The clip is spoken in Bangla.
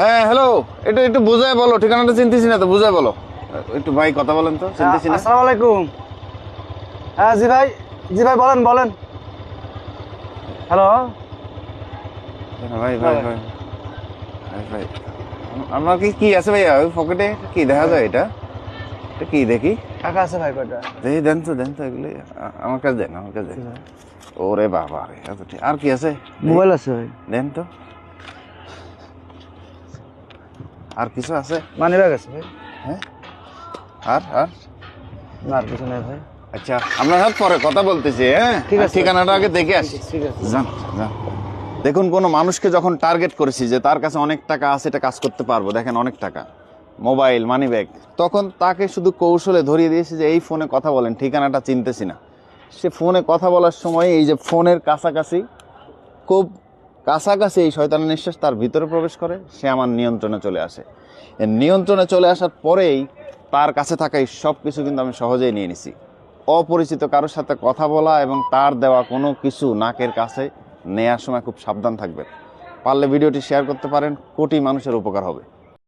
হ্যাঁ হ্যালো, একটু একটু বুঝায় বলো, ঠিকানাটা চিনতেছি না তো, বুঝায় বলো একটু। ভাই কথা বলেন তো, চিনতেছি না। আসসালামু আলাইকুম। হ্যাঁ জি ভাই বলেন বলেন। হ্যালো। ভাই ভাই ভাই ভাই ভাই, আমার কি কি আছে ভাইয়া ওই পকেটে? কি দেখা যায় এটা? এটা কি দেখি? টাকা আছে ভাই কয়টা? দেখি, দেন তো এগুলি। আমার কাছে দেন, আমার কাছে দেন। ওরে বাবা রে, এত ঠিক। আর কি আছে? মোবাইল আছে ভাই। দেন তো। আর কিছু আছে? মানি ব্যাগ আছে ভাই। হ্যাঁ, আর আর না আর কিছু নাই ভাই। আচ্ছা, আমরা হ্যাঁ পরে কথা বলতেছি। হ্যাঁ ঠিক আছে, ঠিকানাটা আগে দেখে আসি। ঠিক আছে। যান যান। দেখুন, কোনো মানুষকে যখন টার্গেট করেছি যে তার কাছে অনেক টাকা আছে, এটা কাজ করতে পারবো, দেখেন অনেক টাকা, মোবাইল, মানি ব্যাগ, তখন তাকে শুধু কৌশলে ধরিয়ে দিয়েছে যে এই ফোনে কথা বলেন, ঠিকানাটা চিনতেছি না। সে ফোনে কথা বলার সময় এই যে ফোনের কাছাকাছি, খুব কাছাকাছি এই শয়তানের নিঃশ্বাস তার ভিতরে প্রবেশ করে, সে আমার নিয়ন্ত্রণে চলে আসে। এর নিয়ন্ত্রণে চলে আসার পরেই তার কাছে থাকা এই সব কিছু কিন্তু আমি সহজেই নিয়ে নিছি। অপরিচিত কারোর সাথে কথা বলা এবং তার দেওয়া কোনো কিছু নাকের কাছে নেয়ার সময় খুব সাবধান থাকবে। পারলে ভিডিওটি শেয়ার করতে পারেন, কোটি মানুষের উপকার হবে।